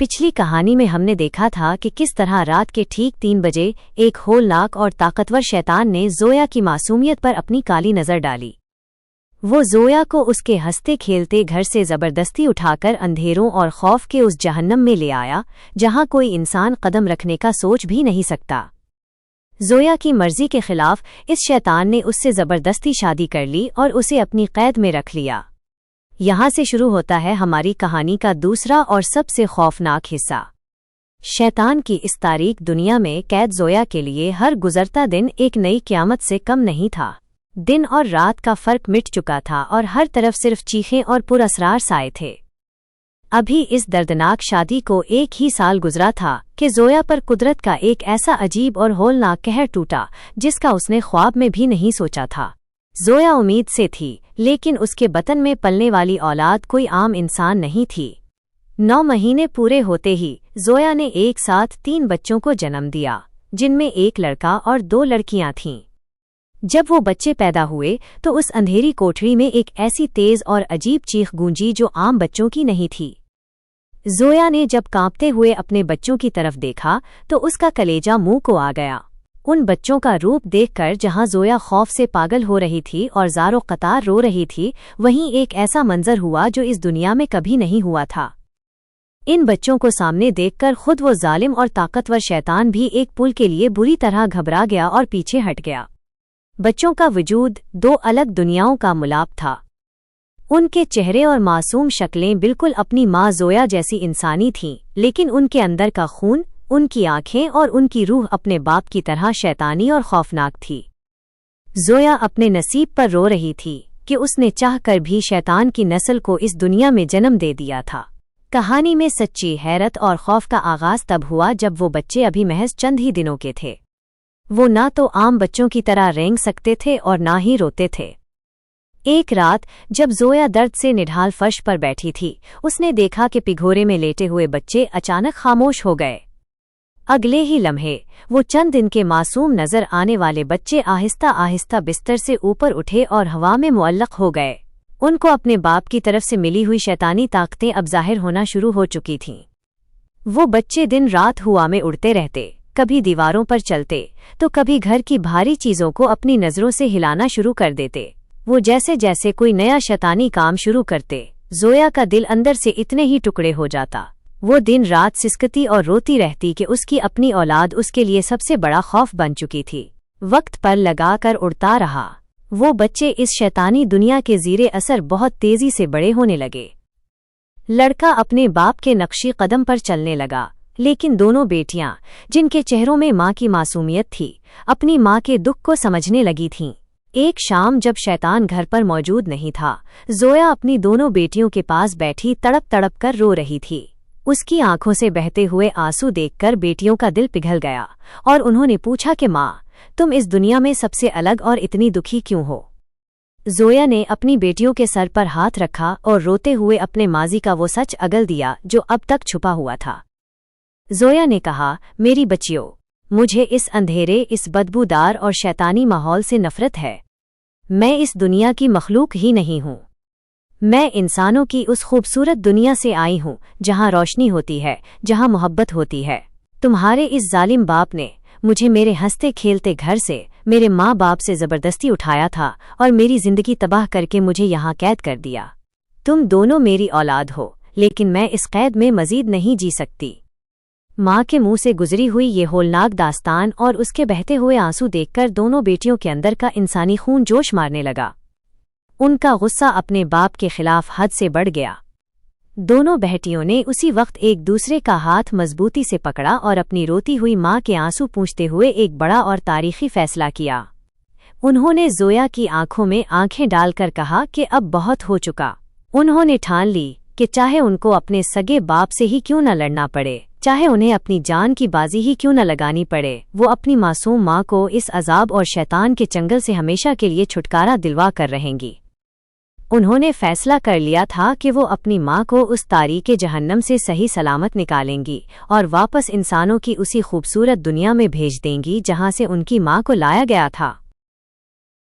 پچھلی کہانی میں ہم نے دیکھا تھا کہ کس طرح رات کے ٹھیک 3 بجے ایک ہولناک اور طاقتور شیطان نے زویا کی معصومیت پر اپنی کالی نظر ڈالی۔ وہ زویا کو اس کے ہنستے کھیلتے گھر سے زبردستی اٹھا کر اندھیروں اور خوف کے اس جہنم میں لے آیا جہاں کوئی انسان قدم رکھنے کا سوچ بھی نہیں سکتا۔ زویا کی مرضی کے خلاف اس شیطان نے اس سے زبردستی شادی کر لی اور اسے اپنی قید میں رکھ لیا۔ یہاں سے شروع ہوتا ہے ہماری کہانی کا دوسرا اور سب سے خوفناک حصہ۔ شیطان کی اس تاریک دنیا میں قید زویا کے لیے ہر گزرتا دن ایک نئی قیامت سے کم نہیں تھا۔ دن اور رات کا فرق مٹ چکا تھا اور ہر طرف صرف چیخیں اور پراسرار سائے تھے۔ ابھی اس دردناک شادی کو 1 ہی سال گزرا تھا کہ زویا پر قدرت کا ایک ایسا عجیب اور ہولناک قہر ٹوٹا جس کا اس نے خواب میں بھی نہیں سوچا تھا۔ زویا امید سے تھی، لیکن اس کے بطن میں پلنے والی اولاد کوئی عام انسان نہیں تھی۔ 9 مہینے پورے ہوتے ہی زویا نے ایک ساتھ 3 بچوں کو جنم دیا، جن میں 1 لڑکا اور 2 لڑکیاں تھیں۔ جب وہ بچے پیدا ہوئے تو اس اندھیری کوٹھری میں ایک ایسی تیز اور عجیب چیخ گونجی جو عام بچوں کی نہیں تھی۔ زویا نے جب کانپتے ہوئے اپنے بچوں کی طرف دیکھا تو اس کا کلیجہ منہ کو آ گیا۔ ان بچوں کا روپ دیکھ کر جہاں زویا خوف سے پاگل ہو رہی تھی اور زارو قطار رو رہی تھی، وہیں ایک ایسا منظر ہوا جو اس دنیا میں کبھی نہیں ہوا تھا۔ ان بچوں کو سامنے دیکھ کر خود وہ ظالم اور طاقتور شیطان بھی ایک پل کے لیے بری طرح گھبرا گیا اور پیچھے ہٹ گیا۔ بچوں کا وجود 2 الگ دنیاؤں کا ملاپ تھا۔ ان کے چہرے اور معصوم شکلیں بالکل اپنی ماں زویا جیسی انسانی تھیں، لیکن ان کے اندر کا خون، ان کی آنکھیں اور ان کی روح اپنے باپ کی طرح شیطانی اور خوفناک تھی۔ زویا اپنے نصیب پر رو رہی تھی کہ اس نے چاہ کر بھی شیطان کی نسل کو اس دنیا میں جنم دے دیا تھا۔ کہانی میں سچی حیرت اور خوف کا آغاز تب ہوا جب وہ بچے ابھی محض چند ہی دنوں کے تھے۔ وہ نہ تو عام بچوں کی طرح رینگ سکتے تھے اور نہ ہی روتے تھے۔ ایک رات جب زویا درد سے نڈھال فرش پر بیٹھی تھی، اس نے دیکھا کہ پگھورے میں لیٹے ہوئے بچے اچانک خاموش ہو گئے۔ اگلے ہی لمحے وہ چند دن کے معصوم نظر آنے والے بچے آہستہ آہستہ بستر سے اوپر اٹھے اور ہوا میں معلق ہو گئے۔ ان کو اپنے باپ کی طرف سے ملی ہوئی شیطانی طاقتیں اب ظاہر ہونا شروع ہو چکی تھیں۔ وہ بچے دن رات ہوا میں اڑتے رہتے، کبھی دیواروں پر چلتے تو کبھی گھر کی بھاری چیزوں کو اپنی نظروں سے ہلانا شروع کر دیتے۔ وہ جیسے جیسے کوئی نیا شیطانی کام شروع کرتے، زویا کا دل اندر سے اتنے ہی ٹکڑے ہو جاتا۔ وہ دن رات سسکتی اور روتی رہتی کہ اس کی اپنی اولاد اس کے لیے سب سے بڑا خوف بن چکی تھی۔ وقت پر لگا کر اڑتا رہا۔ وہ بچے اس شیطانی دنیا کے زیر اثر بہت تیزی سے بڑے ہونے لگے۔ لڑکا اپنے باپ کے نقشی قدم پر چلنے لگا، لیکن دونوں بیٹیاں، جن کے چہروں میں ماں کی معصومیت تھی، اپنی ماں کے دکھ کو سمجھنے لگی تھیں۔ ایک شام جب شیطان گھر پر موجود نہیں تھا، زویا اپنی دونوں بیٹیوں کے پاس بیٹھی تڑپ تڑپ کر رو رہی تھی۔ اس کی آنکھوں سے بہتے ہوئے آنسو دیکھ کر بیٹیوں کا دل پگھل گیا اور انہوں نے پوچھا کہ ماں، تم اس دنیا میں سب سے الگ اور اتنی دکھی کیوں ہو؟ زویا نے اپنی بیٹیوں کے سر پر ہاتھ رکھا اور روتے ہوئے اپنے ماضی کا وہ سچ اگل دیا جو اب تک چھپا ہوا تھا۔ زویا نے کہا، میری بچیوں، مجھے اس اندھیرے، اس بدبودار اور شیطانی ماحول سے نفرت ہے۔ میں اس دنیا کی مخلوق ہی نہیں ہوں۔ میں انسانوں کی اس خوبصورت دنیا سے آئی ہوں جہاں روشنی ہوتی ہے، جہاں محبت ہوتی ہے۔ تمہارے اس ظالم باپ نے مجھے میرے ہنستے کھیلتے گھر سے، میرے ماں باپ سے زبردستی اٹھایا تھا اور میری زندگی تباہ کر کے مجھے یہاں قید کر دیا۔ تم دونوں میری اولاد ہو، لیکن میں اس قید میں مزید نہیں جی سکتی۔ ماں کے منہ سے گزری ہوئی یہ ہولناک داستان اور اس کے بہتے ہوئے آنسو دیکھ کر دونوں بیٹیوں کے اندر کا انسانی خون جوش مارنے لگا۔ ان کا غصہ اپنے باپ کے خلاف حد سے بڑھ گیا۔ دونوں بہٹیوں نے اسی وقت ایک دوسرے کا ہاتھ مضبوطی سے پکڑا اور اپنی روتی ہوئی ماں کے آنسو پونچھتے ہوئے ایک بڑا اور تاریخی فیصلہ کیا۔ انہوں نے زویا کی آنکھوں میں آنکھیں ڈال کر کہا کہ اب بہت ہو چکا۔ انہوں نے ٹھان لی کہ چاہے ان کو اپنے سگے باپ سے ہی کیوں نہ لڑنا پڑے، چاہے انہیں اپنی جان کی بازی ہی کیوں نہ لگانی پڑے، وہ اپنی معصوم ماں کو اس عذاب اور شیطان کے چنگل سے ہمیشہ کے لیے چھٹکارا دلوا کر رہیں گی۔ انہوں نے فیصلہ کر لیا تھا کہ وہ اپنی ماں کو اس تاریک جہنم سے صحیح سلامت نکالیں گی اور واپس انسانوں کی اسی خوبصورت دنیا میں بھیج دیں گی جہاں سے ان کی ماں کو لایا گیا تھا۔